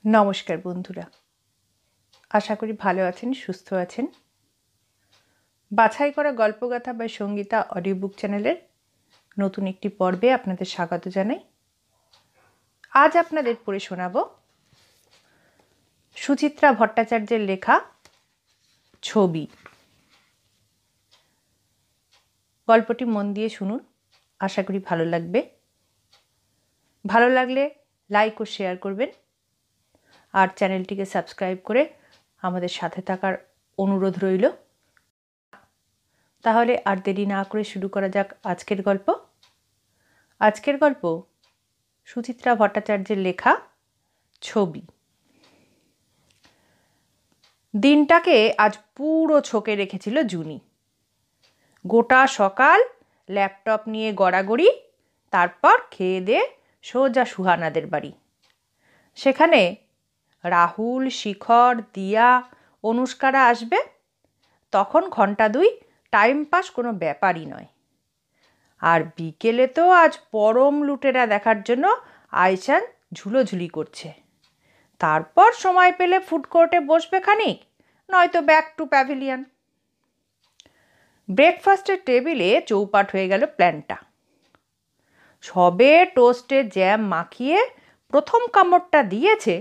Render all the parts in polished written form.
নমস্কার বন্ধুরা, আশা করি ভালো আছেন, সুস্থ আছেন। বাছাই করা গল্পগাথা বা সঙ্গীতা অডিও বুক চ্যানেলের নতুন একটি পর্বে আপনাদের স্বাগত জানাই। আজ আপনাদের পড়ে শোনাব সুচিত্রা ভট্টাচার্যের লেখা ছবি। গল্পটি মন দিয়ে শুনুন, আশা করি ভালো লাগবে। ভালো লাগলে লাইক ও শেয়ার করবেন, আর চ্যানেলটিকে সাবস্ক্রাইব করে আমাদের সাথে থাকার অনুরোধ রইল। তাহলে আর দেরি না করে শুরু করা যাক আজকের গল্প। আজকের গল্প সুচিত্রা ভট্টাচার্যের লেখা ছবি। দিনটাকে আজ পুরো ছকে রেখেছিল জুনি। গোটা সকাল ল্যাপটপ নিয়ে গড়াগড়ি, তারপর খেয়ে দিয়ে সোজা সুহানাদের বাড়ি। সেখানে রাহুল, শিখর, দিয়া, অনুষ্কারা আসবে। তখন ঘন্টা দুই টাইম পাস কোনো ব্যাপারই নয়। আর বিকেলে তো আজ পরম লুটেরা দেখার জন্য আইচান ঝুলোঝুলি করছে। তারপর সময় পেলে ফুড কোর্টে বসবে খানিক, নয়তো ব্যাক টু প্যাভিলিয়ন। ব্রেকফাস্টের টেবিলে চৌপাট হয়ে গেল প্ল্যানটা। সবে টোস্টে জ্যাম মাখিয়ে প্রথম কামড়টা দিয়েছে,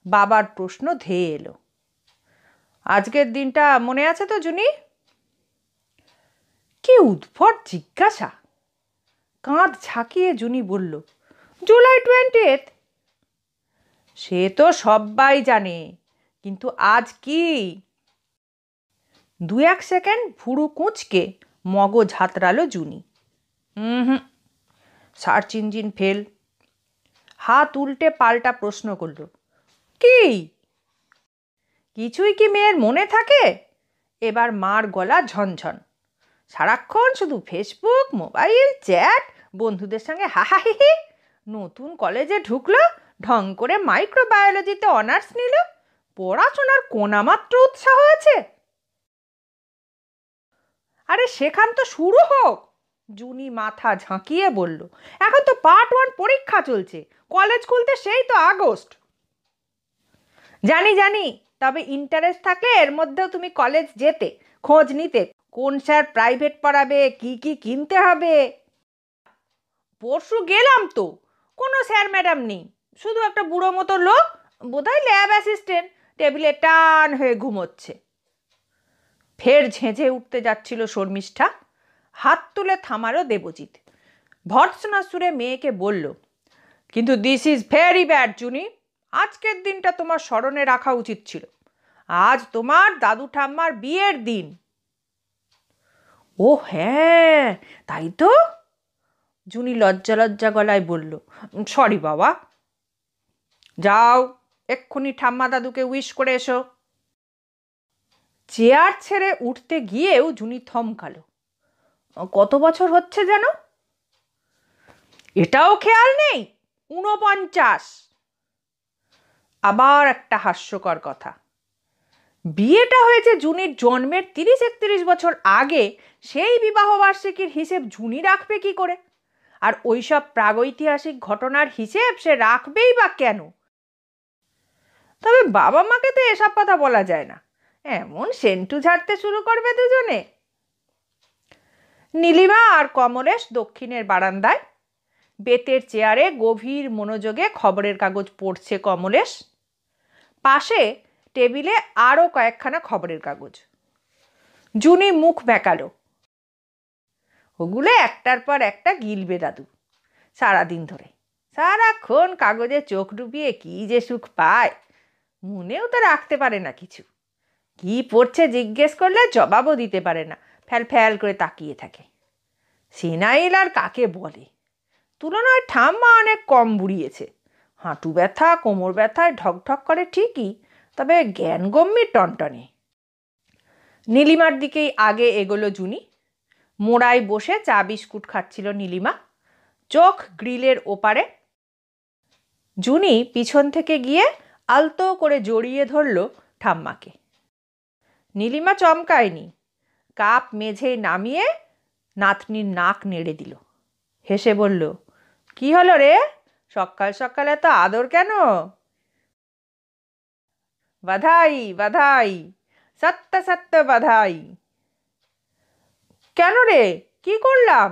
বাবার প্রশ্ন ধেয়ে এলো, আজকের দিনটা মনে আছে তো জুনি? কি উদ্ভট জিজ্ঞাসা! কাঁধ ঝাঁকিয়ে জুনি বলল, জুলাই 20। সে তো সবাই জানে, কিন্তু আজ কি? 2-1 সেকেন্ড ভুরু কুঁচকে মগজ হাতড়ালো জুনি। Search engine fail. হাত উল্টে পাল্টা প্রশ্ন করল, কি? কিছুই কি মেয়ের মনে থাকে? এবার মার গলা ঝনঝন। সারাক্ষণ শুধু ফেসবুক, মোবাইল, চ্যাট, বন্ধুদের সঙ্গে হাহাহিহি। নতুন কলেজে ঢুকলো, ঢং করে মাইক্রোবায়োলজিতে অনার্স নিল। পড়াশোনার কোনামাত্র উৎসাহ আছে? আরে সেখান তো শুরু হোক। জুনি মাথা ঝাঁকিয়ে বলল, এখন তো পার্ট 1 পরীক্ষা চলছে, কলেজ খুলতে সেই তো আগস্ট। জানি জানি, তবে ইন্টারেস্ট থাকলে এর মধ্যেও তুমি কলেজ যেতে, খোঁজ নিতে, কোন স্যার প্রাইভেট পড়াবে, কি কি কিনতে হবে। পরশু গেলাম তো, কোনো স্যার ম্যাডাম নেই, শুধু একটা বুড়ো মতো লোক, বোধহয় ল্যাব অ্যাসিস্ট্যান্ট, টেবিলে টান হয়ে ঘুমোচ্ছে। ফের ঝেঁঝে উঠতে যাচ্ছিল শর্মিষ্ঠা। হাত তুলে থামালো দেবজিৎ। ভর্ৎসনা সুরে মেয়েকে বলল, কিন্তু দিস ইজ ভেরি ব্যাড জুনি। আজকের দিনটা তোমার স্মরণে রাখা উচিত ছিল। আজ তোমার দাদু ঠাম্মার বিয়ের দিন। ও হ্যাঁ, তাই তো। জুনি লজ্জা লজ্জা গলায় বলল, সরি বাবা। যাও, এক্ষুনি ঠাম্মা দাদুকে উইশ করে এসো। চেয়ার ছেড়ে উঠতে গিয়েও জুনি থমকালো। কত বছর হচ্ছে যেন? এটাও খেয়াল নেই? 49। আবার একটা হাস্যকর কথা। বিয়েটা হয়েছে জুনির জন্মের 30-31 বছর আগে, সেই বিবাহবার্ষিকীর হিসেব জুনি রাখবে কি করে? আর ওইসব প্রাগৈতিহাসিক ঘটনার হিসেব সে রাখবেই বা কেন? তবে বাবা মাকে তো এসব কথা বলা যায় না, এমন সেন্টু ঝাড়তে শুরু করবে দুজনে। নীলিমা আর কমলেশ দক্ষিণের বারান্দায়। বেতের চেয়ারে গভীর মনোযোগে খবরের কাগজ পড়ছে কমলেশ। পাশে টেবিলে আরও কয়েকখানা খবরের কাগজ। জুনি মুখ বেঁকালো। ওগুলো একটার পর একটা গিলবে দাদু সারাদিন ধরে। সারাক্ষণ কাগজে চোখ ডুবিয়ে কি যে সুখ পায়, মনেও তো রাখতে পারে না কিছু। কি পড়ছে জিজ্ঞেস করলে জবাবও দিতে পারে না, ফ্যাল ফ্যাল করে তাকিয়ে থাকে। সেনাইল আর কাকে বলে, তুলনায় ঠাম্মা অনেক কম বুড়িয়েছে। হাঁটু ব্যথা, কোমর ব্যথায় ঢকঢক করে ঠিকই, তবে জ্ঞানগম্যি টনটনে। নীলিমার দিকেই আগে এগোলো জুনি। মোড়ায় বসে চা বিস্কুট খাচ্ছিল নীলিমা, চোখ গ্রিলের ওপারে। জুনি পিছন থেকে গিয়ে আলতো করে জড়িয়ে ধরল ঠাম্মাকে। নীলিমা চমকায়নি, কাপ মেঝেই নামিয়ে নাতনির নাক নেড়ে দিল। হেসে বলল, কি হলো রে, সকাল সকালে তো আদর কেন? বাধাই বাধাই, সত্য সত্য বাধাই। কেন রে, কি করলাম?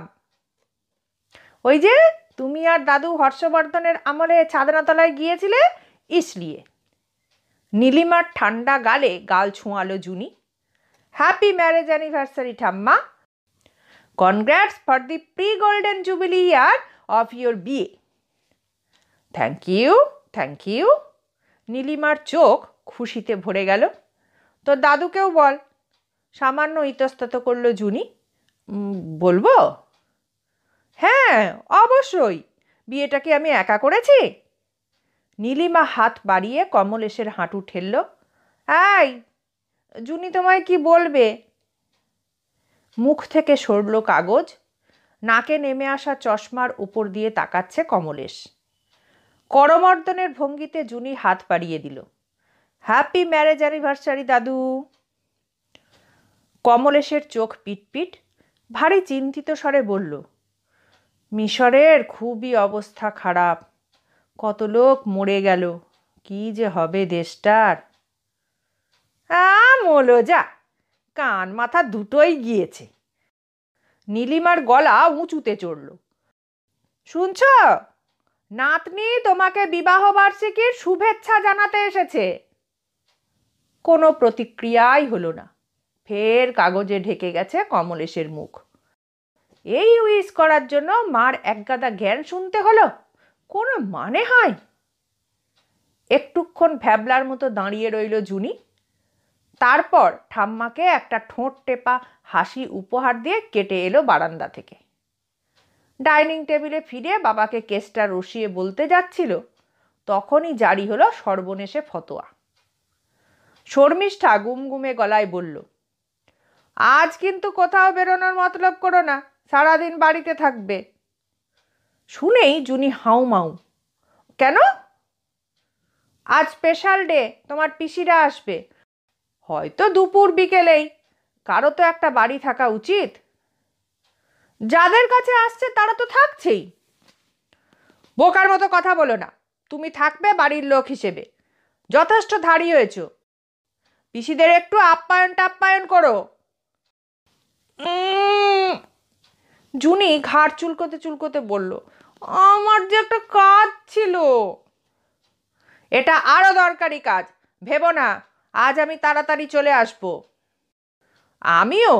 ওই যে তুমি আর দাদু হর্ষবর্ধনের আমলে ছাদনাতলায় গিয়েছিলে, ইসলিয়ে। নীলিমার ঠান্ডা গালে গাল ছোঁয়ালো জুনি। হ্যাপি ম্যারেজ অ্যানিভার্সারি ঠাম্মা। Congrats for the pre golden jubilee year of your বিয়ে। Thank you, thank you. নীলিমার চোখ খুশিতে ভরে গেল। তোর দাদুকেও বল। সামান্য ইতস্তত করলো জুনি। বলবো? হ্যাঁ, অবশ্যই। বিয়েটা কি আমি একা করেছি? নীলিমা হাত বাড়িয়ে কমলেশের হাঁটু ঠেলল। এই, জুনি তোমায় কি বলবে? মুখ থেকে সরল কাগজ। নাকে নেমে আসা চশমার উপর দিয়ে তাকাচ্ছে কমলেশ। করমর্দনের ভঙ্গিতে জুনি হাত বাড়িয়ে দিল। হ্যাপি ম্যারেজ অ্যানিভার্সারি দাদু। কমলেশের চোখ পিটপিট, ভারী চিন্তিত স্বরে বলল, মিশরের খুবই অবস্থা খারাপ। কত লোক মরে গেল, কি যে হবে দেশটার। মোলো যা, কান মাথা দুটোই গিয়েছে। নীলিমার গলা উঁচুতে চড়ল। শুনছ? নাতনি তোমাকে বিবাহ বার্ষিকীর শুভেচ্ছা জানাতে এসেছে। কোনো প্রতিক্রিয়াই হলো না। ফের কাগজে ঢেকে গেছে কমলেশের মুখ। এই উইশ করার জন্য মার একগাদা জ্ঞান শুনতে হলো? কোনো মানে হয়? একটুক্ষণ ভ্যাবলার মতো দাঁড়িয়ে রইল জুনি। তারপর ঠাম্মাকে একটা ঠোঁট টেপা হাসি উপহার দিয়ে কেটে এলো বারান্দা থেকে। ডাইনিং টেবিলে ফিরে বাবাকে কেসটা রসিয়ে বলতে যাচ্ছিল, তখনই জারি হলো সর্বনেশে ফতোয়া। শর্মিষ্ঠা গুমগুমে গলায় বলল, আজ কিন্তু কোথাও বেরোনোর মতলব করো না, সারাদিন বাড়িতে থাকবে। শুনেই জুনি হাউমাউ। কেন? আজ স্পেশাল ডে, তোমার পিসিরা আসবে, হয়তো দুপুর বিকেলেই। কারো তো একটা বাড়ি থাকা উচিত। যাদের কাছে আসছে তারা তো থাকছেই। বোকার মতো কথা বলো না। তুমি থাকবে বাড়ির লোক হিসেবে, যথেষ্ট ধাড়ি হয়েছ। পিসিদের একটু আপ্যায়ন টাপ্যায়ন করো। জুনি ঘাড় চুলকোতে চুলকোতে বলল, আমার যে একটা কাজ ছিল। এটা আরো দরকারি কাজ, ভেবো না আজ আমি তাড়াতাড়ি চলে আসব। আমিও।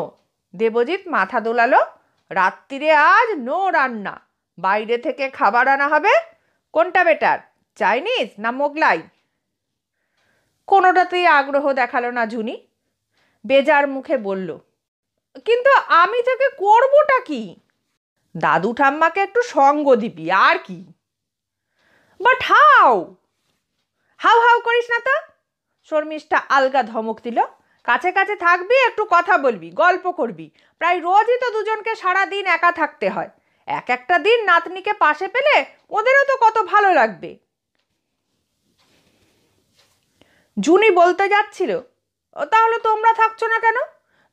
দেবজিৎ মাথা দোলালো। রাত্রিরে আজ নো রান্না, বাইরে থেকে খাবার আনা হবে। কোনটা বেটার, চাইনিজ না মোগলাই? কোনোটাতেই আগ্রহ দেখালো না জুনি। বেজার মুখে বলল, কিন্তু আমি থেকে করবোটা কি? দাদু ঠাম্মাকে একটু সঙ্গ দিবি, আর কি। But how? হাউ হাউ করিস না তো। শর্মিষ্ঠা আলগা ধমক দিল। কাছে কাছে থাকবি, একটু কথা বলবি, গল্প করবি। প্রায় রোজই তো দুজনকে সারা দিন একা থাকতে হয়। এক একটা দিন নাতনিকে পাশে পেলে ওদেরও তো কত ভালো লাগবে। জুনি বলতে যাচ্ছিল, তাহলে তোমরা থাকছো না কেন?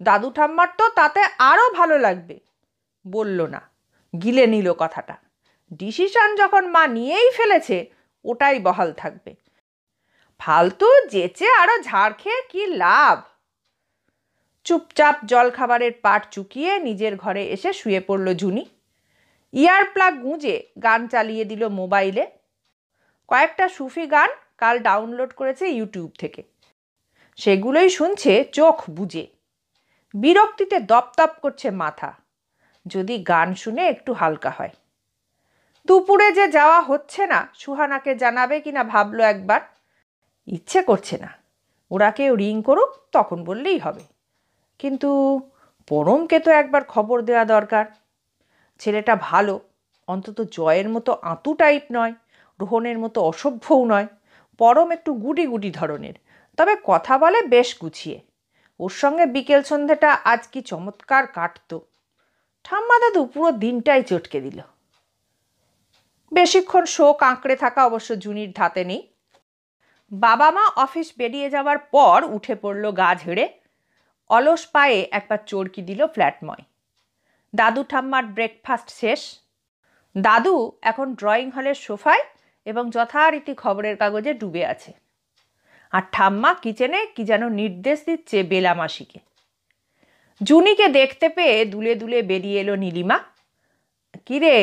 দাদু ঠাম্মার তো তাতে আরো ভালো লাগবে। বলল না, গিলে নিল কথাটা। ডিসিশন যখন মা নিয়েই ফেলেছে, ওটাই বহাল থাকবে। ফালতু যেচে আরো ঝাড় খেয়ে কি লাভ? চুপচাপ জল খাবারের পাট চুকিয়ে নিজের ঘরে এসে শুয়ে পড়ল জুনি। ইয়ার প্লাগ গুঁজে গান চালিয়ে দিল মোবাইলে। কয়েকটা সুফি গান কাল ডাউনলোড করেছে ইউটিউব থেকে, সেগুলোই শুনছে চোখ বুজে। বিরক্তিতে দপদপ করছে মাথা। যদি গান শুনে একটু হালকা হয়। দুপুরে যে যাওয়া হচ্ছে না, সুহানাকে জানাবে কিনা ভাবলো একবার। ইচ্ছে করছে না। ওরা কেউ রিং করুক, তখন বললেই হবে। কিন্তু পরমকে তো একবার খবর দেওয়া দরকার। ছেলেটা ভালো, অন্তত জয়ের মতো আঁতু টাইপ নয়, রোহনের মতো অসভ্যও নয়। পরম একটু গুটি গুটি ধরনের, তবে কথা বলে বেশ গুছিয়ে। ওর সঙ্গে বিকেল সন্ধ্যাটা আজ কি চমৎকার কাটত। ঠাম্মা দাদু পুরো দিনটাই চটকে দিল। বেশিক্ষণ শোক আঁকড়ে থাকা অবশ্য জুনির ধাতে নেই। বাবা মা অফিস বেরিয়ে যাওয়ার পর উঠে পড়ল গা ঝেড়ে। অলস পায়ে একবার চরকি দিল ফ্ল্যাটময়। দাদু ঠাম্মার ব্রেকফাস্ট শেষ। দাদু এখন ড্রয়িং হলের সোফায় এবং যথারীতি খবরের কাগজে ডুবে আছে। আর ঠাম্মা কিচেনে কি যেন নির্দেশ দিচ্ছে বেলা মাসিকে। জুনিকে দেখতে পেয়ে দুলে দুলে বেরিয়ে এলো নীলিমা। কিরে,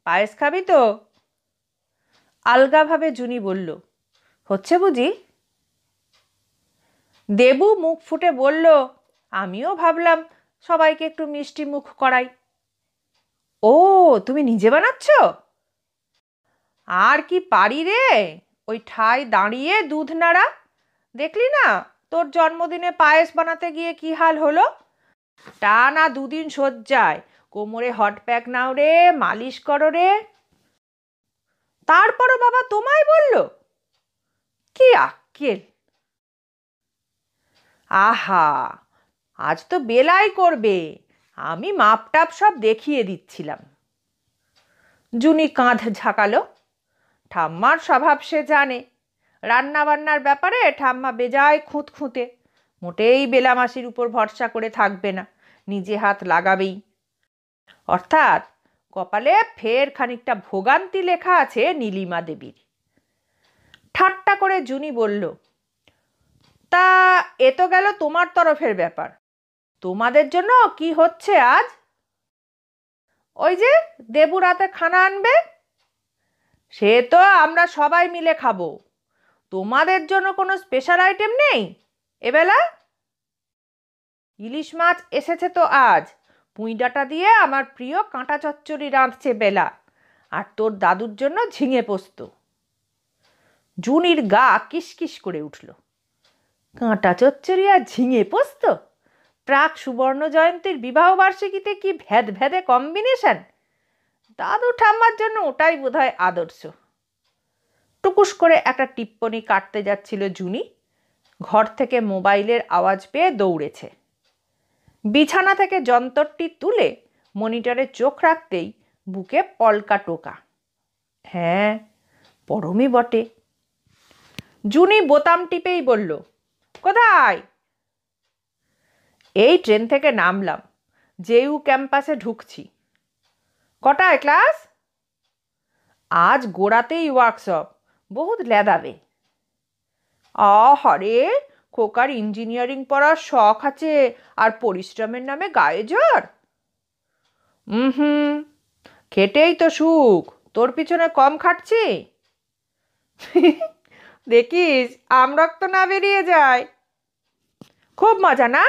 পায়েস খাবি তো? আলগাভাবে জুনি বলল, হচ্ছে বুঝি? দেবু মুখ ফুটে বলল, আমিও ভাবলাম সবাইকে একটু মিষ্টি মুখ করাই। ও, তুমি নিজে বানাচ্ছ? আর কি পারি রে, ওই ঠায় দাঁড়িয়ে দুধ নাড়া। দেখলি না তোর জন্মদিনে পায়েস বানাতে গিয়ে কি হাল হলো? টানা 2 দিন শয্যায়, কোমরে হট প্যাক নাও রে, মালিশ করো রে। তারপরও বাবা তোমায় বলল? কি আক্কেল! আহা, আজ তো বেলাই করবে, আমি মাপটাপ সব দেখিয়ে দিচ্ছিলাম। জুনি কাঁধ ঝাঁকালো। ঠাম্মার স্বভাব সে জানে, রান্না বান্নার ব্যাপারে ঠাম্মা বেজায় খুঁতখুঁতে। মোটেই বেলামাসির উপর ভরসা করে থাকবে না, নিজে হাত লাগাবেই। অর্থাৎ কপালে ফের খানিকটা ভোগান্তি লেখা আছে নীলিমা দেবীর। ঠাট্টা করে জুনি বলল, তা এ তো গেল তোমার তরফের ব্যাপার, তোমাদের জন্য কি হচ্ছে আজ? ওই যে দেবু রাতে খানা আনবে, সে তো আমরা সবাই মিলে খাবো। তোমাদের জন্য কোনো স্পেশাল আইটেম নেই এবেলা? ইলিশ মাছ এসেছে তো আজ, পুঁই ডাঁটা দিয়ে আমার প্রিয় কাঁটা চচ্চড়ি রাঁধছে বেলা, আর তোর দাদুর জন্য ঝিঙে পোস্ত। জুনির গা কিসকিস করে উঠল। কাঁটা চচ্চড়ি আর ঝিঙে পোস্ত? প্রাক সুবর্ণ জয়ন্তীর বিবাহ বার্ষিকীতে কি ভেদ ভেদে কম্বিনেশন! দাদু ঠাম্মার জন্য ওটাই বোধহয় আদর্শ। টুকুস করে একটা টিপ্পনি কাটতে যাচ্ছিল জুনি, ঘর থেকে মোবাইলের আওয়াজ পেয়ে দৌড়েছে। বিছানা থেকে যন্তরটি তুলে মনিটরে চোখ রাখতেই বুকে পলকা টোকা। হ্যাঁ, পরমই বটে। জুনি বোতাম টিপেই বলল, কোথায়? এই ট্রেন থেকে নামলাম, জেইউ ক্যাম্পাসে ঢুকছি। কটায় ক্লাস? আজ গোড়াতেই ওয়ার্কশপ, বহুত লেদাবে। আহারে, খোকার ইঞ্জিনিয়ারিং পড়ার শখ আছে আর পরিশ্রমের নামে গায়ে জ্বর? খেটেই তো সুখ, তোর পিছনে কম খাটছি? দেখিস আমরক্ত না বেরিয়ে যায়। খুব মজা না?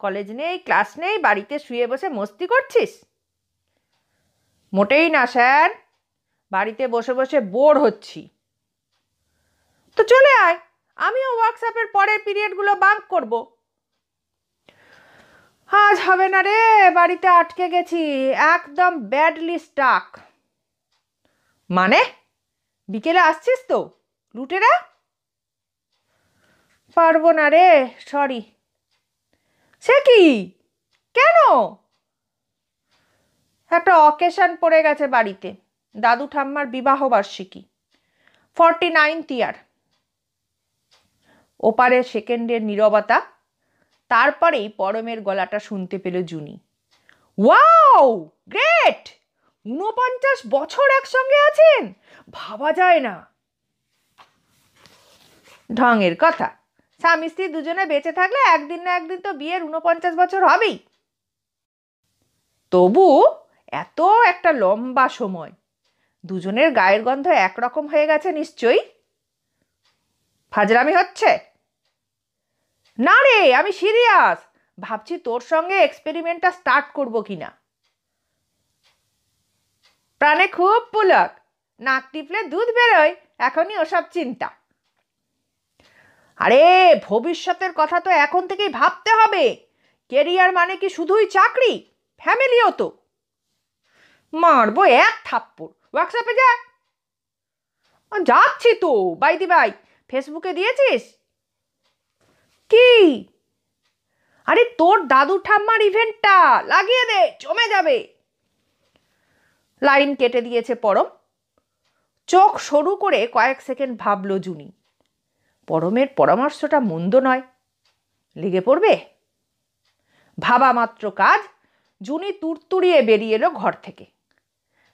কলেজ নেই, ক্লাস নেই, বাড়িতে শুয়ে বসে মস্তি করছিস? মোটেই না স্যার, বাড়িতে বসে বসে বোর হচ্ছি। তো চলে আয়, আমিও ওয়ার্কশপের পরের পিরিয়ডগুলো বাঙ্ক করব। আজ হবে না রে, বাড়িতে আটকে গেছি, একদম ব্যাডলি স্টাক। মানে বিকেলে আসছিস তো লুটেরা? পারবো না রে, সরি। সে কি, কেন? একটা অকেশন পড়ে গেছে বাড়িতে, দাদু ঠাম্মার বিবাহ বার্ষিকী, 49th ইয়ার। ওপারে সেকেন্ডের নীরবতা, তারপরেই পরমের গলাটা শুনতে পেল জুনি। Wow, great! 49 বছর একসঙ্গে আছেন, ভাবা যায় না। ঢঙের কথা, স্বামী স্ত্রী দুজনে বেঁচে থাকলে একদিন না একদিন তো বিয়ের 49 বছর হবেই। তবু এত একটা লম্বা সময়, দুজনের গায়ের গন্ধ একরকম হয়ে গেছে নিশ্চয়ই। ফাজলামি হচ্ছে? না রে, আমি সিরিয়াস, ভাবছি তোর সঙ্গে এক্সপেরিমেন্টটা স্টার্ট করবো কিনা। প্রাণে খুব পুলক, নাক টিপলে দুধ বেরোয়, এখনই ওসব চিন্তা। আরে ভবিষ্যতের কথা তো এখন থেকেই ভাবতে হবে। কেরিয়ার মানে কি শুধুই চাকরি? ফ্যামিলিও তো। মারবো এক থাপ্পড়। হোয়াটসঅ্যাপে যা। যাচ্ছি তো, বাইদি বাই। ফেসবুকে দিয়েছিস? কি? আরে তোর দাদু ঠাম্মার ইভেন্টটা লাগিয়ে দে, জমে যাবে। লাইন কেটে দিয়েছে পরম। চোখ সরু করে কয়েক সেকেন্ড ভাবল জুনি। পরমের পরামর্শটা মন্দ নয়, লেগে পড়বে। ভাবা মাত্র কাজ, জুনি তুড়তুড়িয়ে বেরিয়ে এলো ঘর থেকে।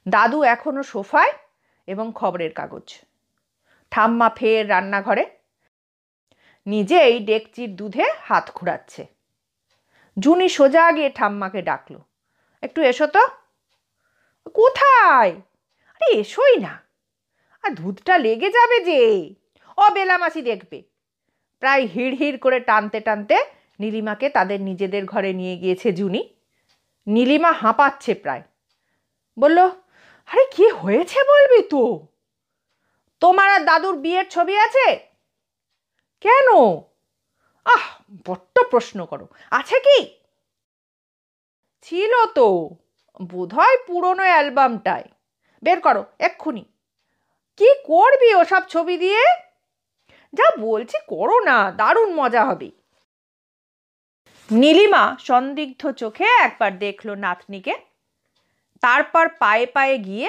দাদু এখনো সোফায় এবং খবরের কাগজ। ঠাম্মা ফের রান্নাঘরে। নিজেই ডেকচির দুধে হাত ঘোরাচ্ছে। জুনি সোজা গিয়ে ঠাম্মাকে ডাকলো, একটু এসো তো। কোথায়? আরে এসোই না, আর দুধটা লেগে যাবে যে। বেলা মাসি দেখবে। প্রায় হিড় হিড় করে টানতে টানতে নীলিমাকে তাদের নিজেদের ঘরে নিয়ে গিয়েছে জুনি। নীলিমা হাঁপাচ্ছে প্রায়। বলল, আরে কি হয়েছে বলবি তো? তোমার আর দাদুর বিয়ের ছবি আছে? কেন? বড্ড প্রশ্ন করো, আছে কি? ছিল তো, বোধহয় পুরনো অ্যালবামটায়। বের করো এক্ষুনি। কি করবি ওসব ছবি দিয়ে? যা বলছি করো না, দারুণ মজা হবে। নীলিমা সন্দিগ্ধ চোখে একবার দেখলো নাতনিকে, তারপর পায়ে পায়ে গিয়ে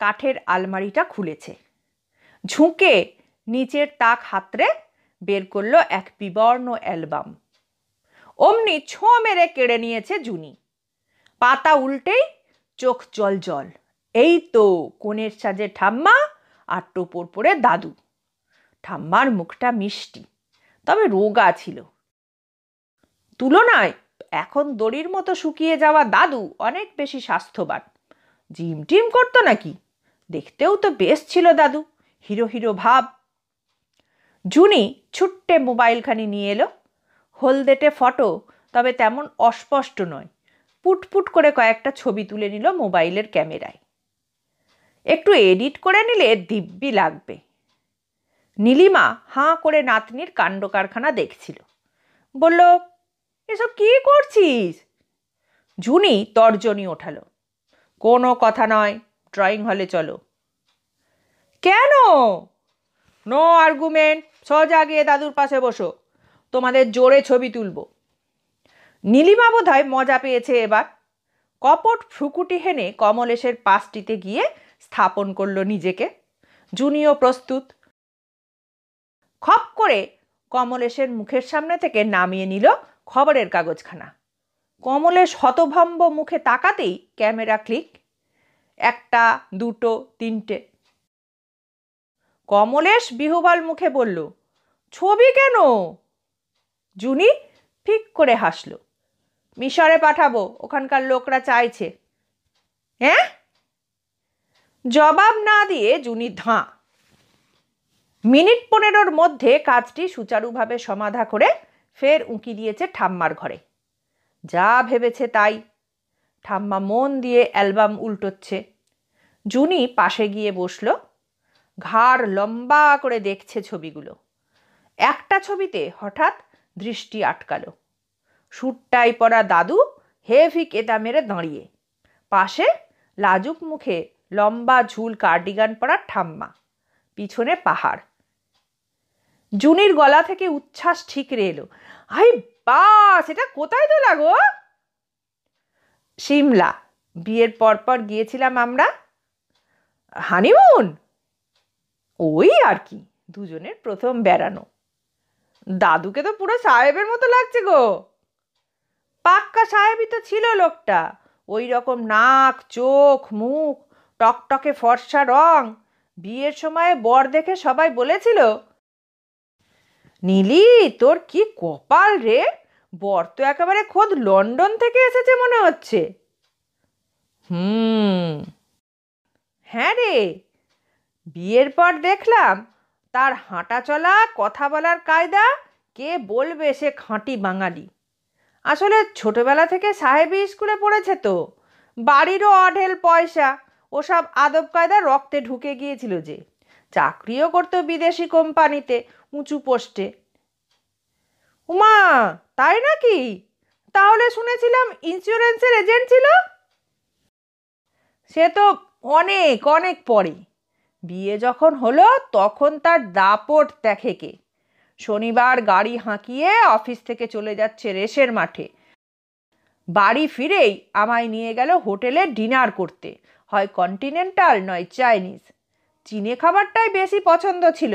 কাঠের আলমারিটা খুলেছে। ঝুঁকে নিচের তাক হাতড়ে বের করলো এক বিবর্ণ অ্যালবাম। অমনি ছোঁ মেরে কেড়ে নিয়েছে জুনি। পাতা উল্টেই চোখ জল জল। এই তো কোণের সাজে ঠাম্মা আর টোপর পরে দাদু। ঠাম্মার মুখটা মিষ্টি, তবে রোগা ছিল। তুলনায় এখন দড়ির মতো শুকিয়ে যাওয়া দাদু অনেক বেশি স্বাস্থ্যবান। জিম টিম করতো নাকি? দেখতেও তো বেশ ছিল দাদু, হিরো হিরো ভাব। জুনি ছুট্টে মোবাইলখানি নিয়ে এলো। হলদেটে ফটো, তবে তেমন অস্পষ্ট নয়। পুটপুট করে কয়েকটা ছবি তুলে নিল মোবাইলের ক্যামেরায়। একটু এডিট করে নিলে দিব্যি লাগবে। নীলিমা হাঁ করে নাতনির কাণ্ড কারখানা দেখছিল। বলল, এসব কি করছিস? জুনি তর্জনী ওঠালো, কোনো কথা নয়, ড্রয়িং হলে চলো। কেন? নো আর্গুমেন্ট, সোজা গিয়ে দাদুর পাশে বসো, তোমাদের জোরে ছবি তুলব। নীলিমা বোধহয় মজা পেয়েছে এবার। কপট ফ্রুকুটি হেনে কমলেশের পাশটিতে গিয়ে স্থাপন করলো নিজেকে। জুনিও প্রস্তুত। খপ করে কমলেশের মুখের সামনে থেকে নামিয়ে নিল খবরের কাগজখানা। কমলেশ হতভম্ব মুখে তাকাতেই ক্যামেরা ক্লিক। একটা, দুটো, তিনটে। কমলেশ বিহুবল মুখে বলল, ছবি কেন? জুনি ফিক করে হাসল। মিশরে পাঠাবো, ওখানকার লোকরা চাইছে। হ্যাঁ? জবাব না দিয়ে জুনি ধাঁ। মিনিট 15 মধ্যে কাজটি সুচারুভাবে সমাধা করে ফের উঁকি দিয়েছে ঠাম্মার ঘরে। যা ভেবেছে তাই। ঠাম্মা মন দিয়ে অ্যালবাম উল্টোচ্ছে। জুনি পাশে গিয়ে বসল, ঘাড় লম্বা করে দেখছে ছবিগুলো। একটা ছবিতে হঠাৎ দৃষ্টি আটকালো। সুটটাই পরা দাদু হেভি কেতা মেরে দাঁড়িয়ে, পাশে লাজুক মুখে লম্বা ঝুল কার্ডিগান পরা ঠাম্মা, পিছনে পাহাড়। জুনির গলা থেকে উচ্ছ্বাস ঠিকরে এলো, আই বাস, এটা কোথায় তো লাগো? সিমলা, বিয়ের পরপর গিয়েছিলাম আমরা। হানিমুন? ওই আর কি, দুজনের প্রথম বেড়ানো। দাদুকে তো পুরো সাহেবের মতো লাগছে গো। পাক্কা সাহেবই তো ছিল লোকটা। ওই রকম নাক, চোখ, মুখ, টকটকে ফর্সা রং। বিয়ের সময় বর দেখে সবাই বলেছিল, নীলি তোর কি কপাল রে, বর তো একেবারে খোদ লন্ডন থেকে এসেছে মনে হচ্ছে। হ্যাঁ রে, বিয়ের পর দেখলাম তার হাঁটা চলা, কথা বলার কায়দা কে বলবে সে খাঁটি বাঙালি। আসলে ছোটবেলা থেকে সাহেবি স্কুলে পড়েছে তো, বাড়িরও অঢেল পয়সা, ওসব আদব কায়দা রক্তে ঢুকে গিয়েছিল যে। চাকরিও করতো বিদেশি কোম্পানিতে, উঁচু পোস্টে। উমা, তাই নাকি? তাহলে শুনেছিলাম ইন্স্যুরেন্সের এজেন্ট ছিল। সে তো অনেক অনেক পরে। বিয়ে যখন হলো তখন তার দাপট দেখে কে। শনিবার গাড়ি হাঁকিয়ে অফিস থেকে চলে যাচ্ছে রেসের মাঠে। বাড়ি ফিরেই আমায় নিয়ে গেল হোটেলে ডিনার করতে, হয় কন্টিনেন্টাল নয় চাইনিজ। চীনে খাবারটাই বেশি পছন্দ ছিল।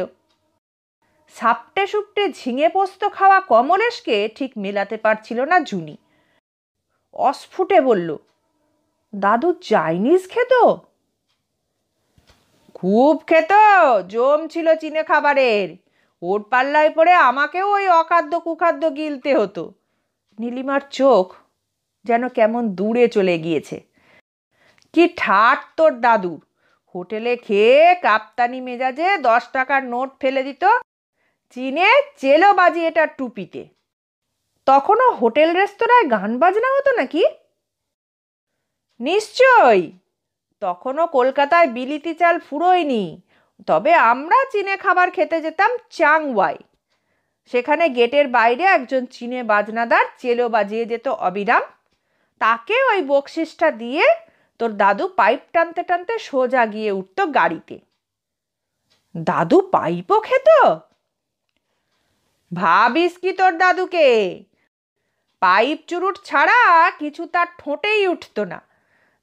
সাপটে সুপটে ঝিঙে পোস্ত খাওয়া কমলেশকে ঠিক মেলাতে পারছিল না জুনি। অস্ফুটে বলল, দাদু চাইনিজ খেত? খুব খেত, জম ছিল চীনে খাবারের। ওর পাল্লায় পড়ে আমাকেও ওই অখাদ্য কুখাদ্য গিলতে হতো। নীলিমার চোখ যেন কেমন দূরে চলে গিয়েছে। কি ঠাট তোর দাদুর! হোটেলে খেয়ে কাপ্তানি মেজাজে 10 টাকার নোট ফেলে দিত চিনে চেলো বাজিয়েটার টুপিতে। তখনও হোটেল রেস্তোরাঁয় গান বাজনা হতো নাকি? নিশ্চয়ই। তখনও কলকাতায় বিলিতি চাল ফুরোয়নি। তবে আমরা চীনে খাবার খেতে যেতাম চাংওয়াই। সেখানে গেটের বাইরে একজন চীনে বাজনাদার চেলো বাজিয়ে যেত অবিরাম। তাকে ওই বকশিসটা দিয়ে তোর দাদু পাইপ টানতে টানতে সোজা গিয়ে উঠত গাড়িতে। দাদু পাইপও খেত? ভাবিস কি তোর দাদুকে? পাইপ চুরুট ছাড়া কিছু তার ঠোঁটেই উঠত না।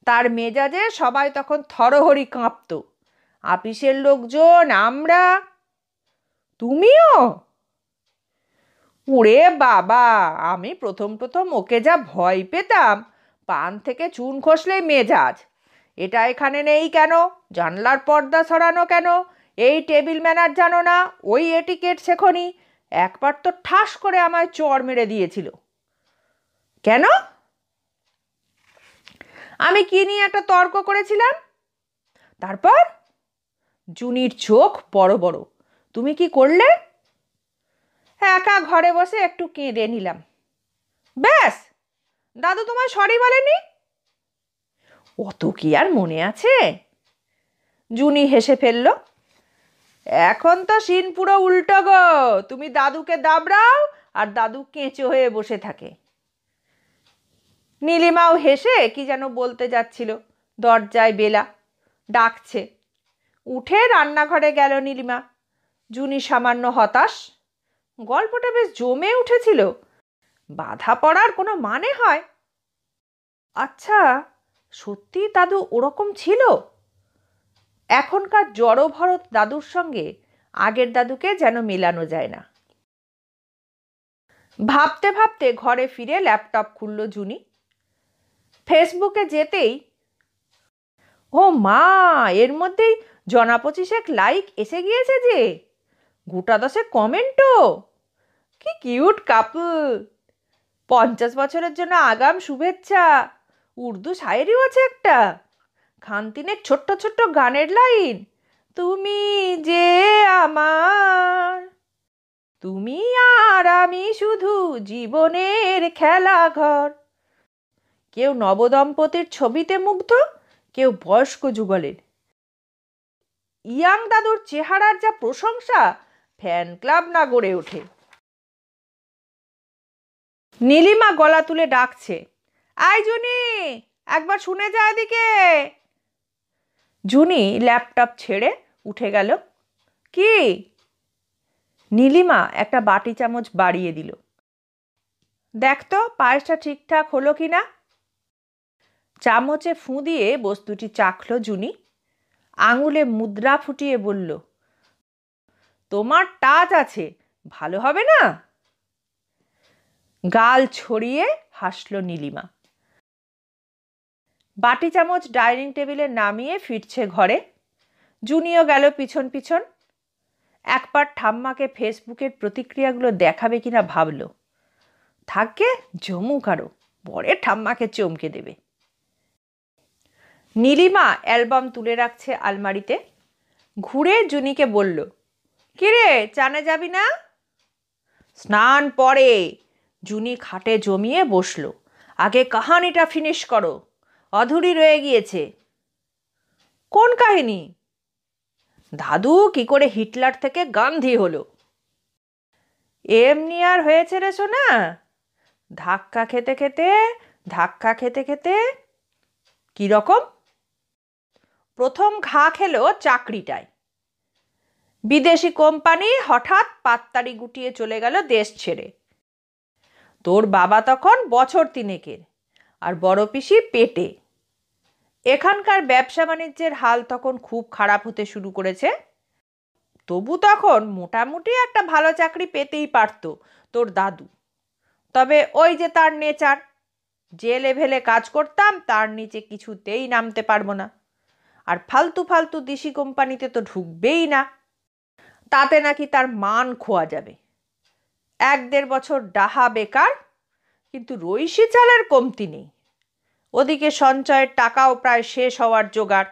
তার মেজাজে সবাই তখন থরহরি কাঁপত। আপিসের লোকজন, আমরা। তুমিও? ওরে বাবা, আমি প্রথম প্রথম ওকে যা ভয় পেতাম! পান থেকে চুন খসলেই মেজাজ। এটা এখানে নেই কেন? জানলার পর্দা সরানো কেন? এই টেবিল ম্যানার জানো না? ওই এটিকেট শেখনি? একবার তো ঠাস করে আমায় চড় মেরে দিয়েছিল। কেন? আমি কি নিয়ে একটা তর্ক করেছিলাম। তারপর? জুনির চোখ বড় বড়। তুমি কি করলে? একা ঘরে বসে একটু কেঁদে নিলাম। ব্যাস? দাদু তোমায় সরি বলেনি? অত কি আর মনে আছে? জুনি হেসে ফেলল। এখন তো সিন পুরো উল্টো গো। তুমি দাদুকে দাবড়াও আর দাদু কেঁচো হয়ে বসে থাকে। নীলিমাও হেসে কি যেন বলতে যাচ্ছিল। দরজায় বেলা, ডাকছে। উঠে রান্নাঘরে গেল নীলিমা। জুনি সামান্য হতাশ। গল্পটা বেশ জমে উঠেছিল। বাধা পড়ার কোনো মানে হয়? আচ্ছা, সত্যি দাদু ওরকম ছিল? এখনকার জড়ভরত দাদুর সঙ্গে আগের দাদুকে যেন মেলানো যায় না। ভাবতে ভাবতে ঘরে ফিরে ল্যাপটপ খুলল জুনি। ফেসবুকে যেতেই, ও মা, এর মধ্যেই 25 লাইক এসে গিয়েছে যে! গোটা 10 কমেন্টও! কি কিউট কাপল! 50 বছরের জন্য আগাম শুভেচ্ছা। উর্দু শায়েরিও আছে একটা। খানতিনেক ছোট্ট ছোট্ট গানের লাইন। তুমি যে আমার, তুমি আর আমি শুধু জীবনের খেলাঘর। কেউ নবদম্পতির ছবিতে মুগ্ধ, কেউ বয়স্ক যুগলের। ইয়াং দাদুর চেহারার যা প্রশংসা, ফ্যান ক্লাব না গড়ে ওঠে। নীলিমা গলা তুলে ডাকছে, আয় জুনি, একবার শুনে যা এদিকে। জুনি ল্যাপটপ ছেড়ে উঠে গেল। কি? নীলিমা একটা বাটি চামচ বাড়িয়ে দিল। দেখ তো পায়েসটা ঠিকঠাক হলো কি না। চামচে ফুঁ দিয়ে বস্তুটি চাখল জুনি। আঙুলে মুদ্রা ফুটিয়ে বলল, তোমার টাচ আছে, ভালো হবে না? গাল ছড়িয়ে হাসল নীলিমা। বাটি চামচ ডাইনিং টেবিলে নামিয়ে ফিরছে ঘরে। জুনিও গেল পিছন পিছন। একবার ঠাম্মাকে ফেসবুকের প্রতিক্রিয়াগুলো দেখাবে কিনা ভাবল। থাকবে জমুক আরো, পরে ঠাম্মাকে চমকে দেবে। নীলিমা অ্যালবাম তুলে রাখছে আলমারিতে। ঘুরে জুনিকে বলল, কিরে, চানে যাবি না? স্নান পরে। জুনি খাটে জমিয়ে বসলো। আগে কাহানিটা ফিনিশ করো, অধুরি রয়ে গিয়েছে। কোন কাহিনী? দাদু কি করে হিটলার থেকে গান্ধী হলো? এমনি আর হয়েছে রে সোনা, ধাক্কা খেতে খেতে ধাক্কা খেতে খেতে। কিরকম? প্রথম ঘা খেলো চাকরিটায়। বিদেশি কোম্পানি হঠাৎ পাত্তারি গুটিয়ে চলে গেল দেশ ছেড়ে। তোর বাবা তখন বছর 3 আর বড় পিসি পেটে। এখানকার ব্যবসা বাণিজ্যের হাল তখন খুব খারাপ হতে শুরু করেছে। তবু তখন মোটামুটি একটা ভালো চাকরি পেতেই পারত তোর দাদু। তবে ওই যে তার নেচার, যে লেভেলে কাজ করতাম তার নিচে কিছুতেই নামতে পারবো না। আর ফালতু ফালতু দেশি কোম্পানিতে তো ঢুকবেই না। তাতে নাকি তার মান খোয়া যাবে। 1-1.5 বছর ডাহা বেকার, কিন্তু রইসি চালের কমতি নেই। ওদিকে সঞ্চয়ের টাকাও প্রায় শেষ হওয়ার জোগাড়।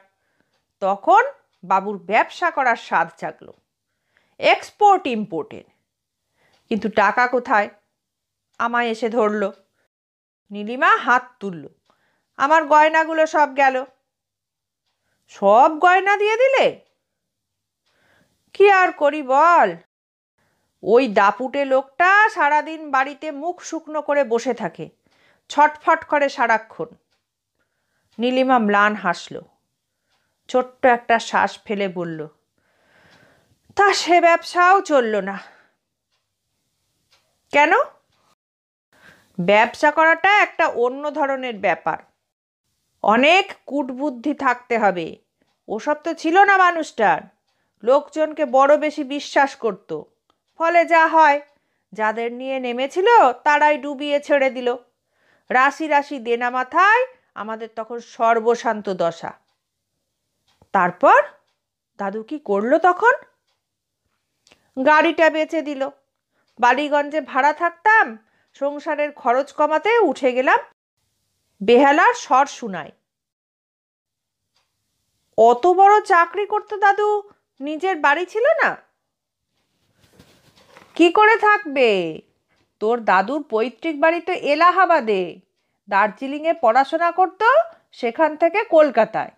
তখন বাবুর ব্যবসা করার স্বাদ জাগল, এক্সপোর্ট ইম্পোর্টের। কিন্তু টাকা কোথায়? আমায় এসে ধরল। নীলিমা হাত তুলল। আমার গয়নাগুলো সব গেল। সব গয়না দিয়ে দিলে? কি আর করি বল, ওই দাপুটে লোকটা সারাদিন বাড়িতে মুখ শুকনো করে বসে থাকে, ছটফট করে সারাক্ষণ। নীলিমা ম্লান হাসল, ছোট্ট একটা শ্বাস ফেলে বলল, তা সে ব্যবসাও চলল না। কেন? ব্যবসা করাটা একটা অন্য ধরনের ব্যাপার, অনেক কূটবুদ্ধি থাকতে হবে। ওসব তো ছিল না মানুষটার। লোকজনকে বড় বেশি বিশ্বাস করত, ফলে যা হয়, যাদের নিয়ে নেমেছিল তারাই ডুবিয়ে ছেড়ে দিল। রাশি রাশি দেনা মাথায় আমাদের তখন সর্বশান্ত দশা। তারপর দাদু কি করলো তখন? গাড়িটা বেচে দিল। বালিগঞ্জে ভাড়া থাকতাম, সংসারের খরচ কমাতে উঠে গেলাম বেহালার সরসুনায়। অত বড় চাকরি করতো দাদু, নিজের বাড়ি ছিল না? কি করে থাকবে? তোর দাদুর পৈতৃক বাড়ি তো এলাহাবাদে। দার্জিলিংয়ে পড়াশোনা করতো, সেখান থেকে কলকাতায়।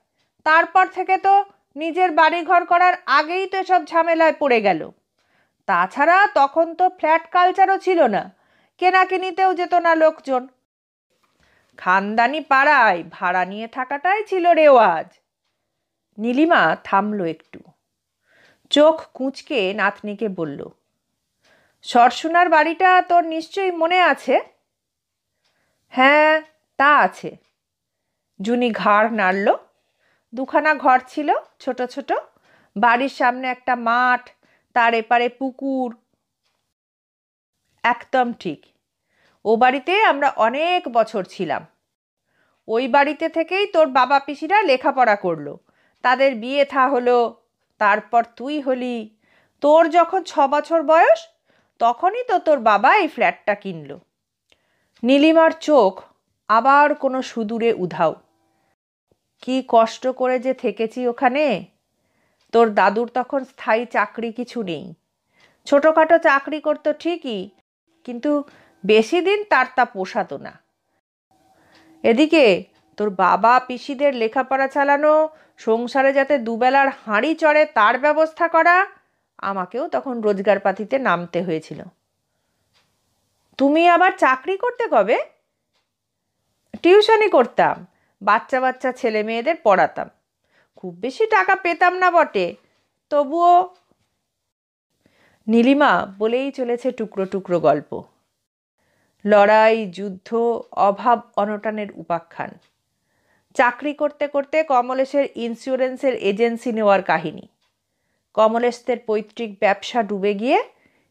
তারপর থেকে তো নিজের বাড়িঘর করার আগেই তো সব ঝামেলায় পড়ে গেল। তাছাড়া তখন তো ফ্ল্যাট কালচারও ছিল না, কেনাকিনিতেও যেত না লোকজন। খানদানি পাড়ায় ভাড়া নিয়ে থাকাটাই ছিল রেওয়াজ। নীলিমা থামল একটু, চোখ কুঁচকে নাতনিকে বলল, সরসুনার বাড়িটা তোর নিশ্চয়ই মনে আছে? হ্যাঁ, তা আছে। জুনি ঘাড় নাড়ল। দুখানা ঘর ছিল, ছোট ছোট। বাড়ির সামনে একটা মাঠ, তার এপারে পুকুর। একদম ঠিক। ও বাড়িতে আমরা অনেক বছর ছিলাম। ওই বাড়িতে থেকেই তোর বাবা পিসিরা লেখাপড়া করলো, তাদের বিয়ে থা হলো। তারপর তুই হলি। তোর যখন 6 বছর বয়স, তখনই তো তোর বাবা এই ফ্ল্যাটটা কিনল। নীলিমার চোখ আবার কোনো সুদূরে উধাও। কি কষ্ট করে যে থেকেছি ওখানে। তোর দাদুর তখন স্থায়ী চাকরি কিছু নেই। ছোটোখাটো চাকরি করতো ঠিকই, কিন্তু বেশি দিন তার তা পোষাতো না। এদিকে তোর বাবা পিসিদের লেখাপড়া চালানো, সংসারে যাতে দুবেলার হাঁড়ি চড়ে তার ব্যবস্থা করা, আমাকেও তখন রোজগার পাতিতে নামতে হয়েছিল। তুমি আবার চাকরি করতে কবে? টিউশনি করতাম, বাচ্চা বাচ্চা ছেলে মেয়েদের পড়াতাম। খুব বেশি টাকা পেতাম না বটে, তবুও। নীলিমা বলেই চলেছে টুকরো টুকরো গল্প। লড়াই, যুদ্ধ, অভাব অনটনের উপাখ্যান। চাকরি করতে করতে কমলেশের ইন্স্যুরেন্সের এজেন্সি নেওয়ার কাহিনী। কমলেশদের পৈতৃক ব্যবসা ডুবে গিয়ে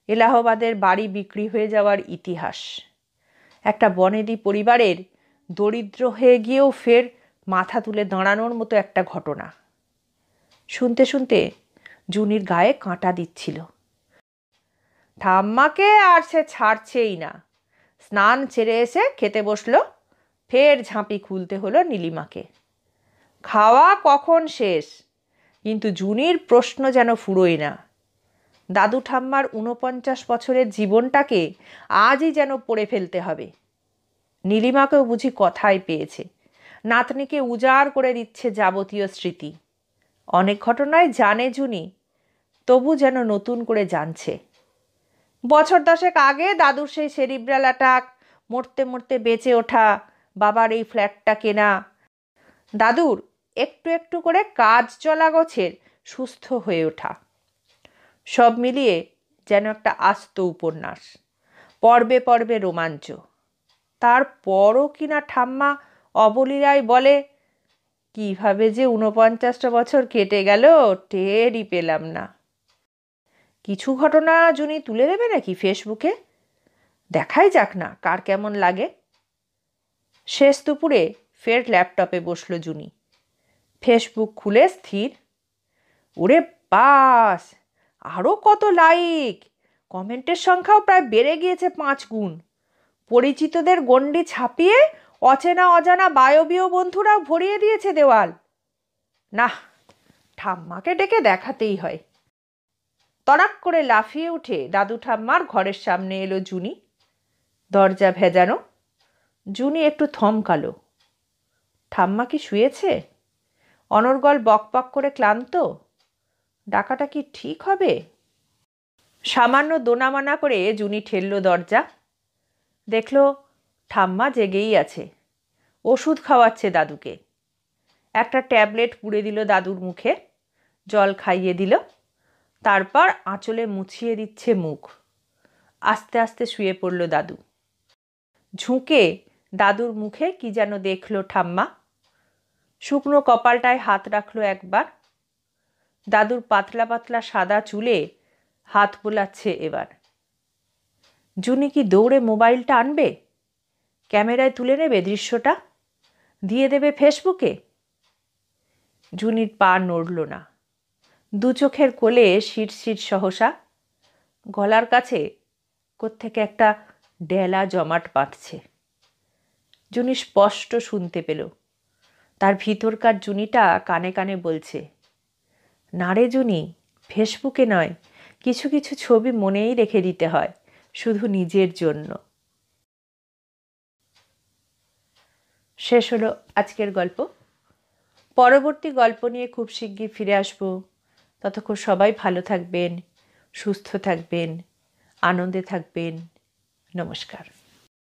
এলাহাবাদের বাড়ি বিক্রি হয়ে যাওয়ার ইতিহাস। একটা বনেদি পরিবারের দরিদ্র হয়ে গিয়েও ফের মাথা তুলে দাঁড়ানোর মতো একটা ঘটনা। শুনতে শুনতে জুনির গায়ে কাঁটা দিচ্ছিল। ঠাম্মাকে আর সে ছাড়ছেই না। স্নান ছেড়ে এসে খেতে বসলো, ফের ঝাঁপি খুলতে হলো নীলিমাকে। খাওয়া কখন শেষ, কিন্তু জুনির প্রশ্ন যেন ফুরোয় না। দাদু ঠাম্মার 49 বছরের জীবনটাকে আজই যেন পড়ে ফেলতে হবে। নীলিমাকেও বুঝি কথায় পেয়েছে, নাতনিকে উজাড় করে দিচ্ছে যাবতীয় স্মৃতি। অনেক ঘটনায় জানে জুনি, তবু যেন নতুন করে জানছে। বছর 10 আগে দাদুর সেই সেরিব্রাল অ্যাটাক, মরতে মরতে বেঁচে ওঠা, বাবার এই ফ্ল্যাটটা কেনা, দাদুর একটু একটু করে কাজ চলা গোছের সুস্থ হয়ে ওঠা, সব মিলিয়ে যেন একটা আস্ত উপন্যাস, পর্বে পর্বে রোমাঞ্চ। তারপরও কিনা ঠাম্মা অবলীলায় বলে, কিভাবে যে 49টা বছর কেটে গেল টেরই পেলাম না। কিছু ঘটনা জুনি তুলে দেবে নাকি ফেসবুকে? দেখাই যাক না কার কেমন লাগে। শেষ দুপুরে ফের ল্যাপটপে বসলো জুনি। ফেসবুক খুলে স্থির। ওরে বাস, আরও কত লাইক, কমেন্টের সংখ্যাও প্রায় বেড়ে গিয়েছে 5 গুণ। পরিচিতদের গণ্ডি ছাপিয়ে অচেনা অজানা বায়বীয় বন্ধুরাও ভরিয়ে দিয়েছে দেওয়াল। না, ঠাম্মাকে ডেকে দেখাতেই হয়। তড়াক করে লাফিয়ে উঠে দাদু ঠাম্মার ঘরের সামনে এলো জুনি। দরজা ভেজানো। জুনি একটু থমকালো। ঠাম্মা কি শুয়েছে? অনর্গল বকবক করে ক্লান্ত। ডাকাটা কি ঠিক হবে? সামান্য দোনামানা করে জুনি ঠেললো দরজা। দেখল ঠাম্মা জেগেই আছে, ওষুধ খাওয়াচ্ছে দাদুকে। একটা ট্যাবলেট পুড়ে দিল দাদুর মুখে, জল খাইয়ে দিল, তারপর আঁচলে মুছিয়ে দিচ্ছে মুখ। আস্তে আস্তে শুয়ে পড়ল দাদু। ঝুঁকে দাদুর মুখে কি যেন দেখল ঠাম্মা। শুকনো কপালটায় হাত রাখলো একবার। দাদুর পাতলা পাতলা সাদা চুলে হাত বোলাচ্ছে এবার। জুনি কি দৌড়ে মোবাইলটা আনবে? ক্যামেরায় তুলে নেবে দৃশ্যটা, দিয়ে দেবে ফেসবুকে? জুনির পা নড়ল না। দু চোখের কোলে শিরশির সহসা। গলার কাছে কোত্থেকে একটা ডেলা জমাট বাঁধছে। জুনি স্পষ্ট শুনতে পেল। তার ভিতরকার জুনিটা কানে কানে বলছে, না রে জুনি, ফেসবুকে নয়, কিছু কিছু ছবি মনেই রেখে দিতে হয়, শুধু নিজের জন্য। শেষ হলো আজকের গল্প। পরবর্তী গল্প নিয়ে খুব শিগগির ফিরে আসবো। ততক্ষণ সবাই ভালো থাকবেন, সুস্থ থাকবেন, আনন্দে থাকবেন। নমস্কার।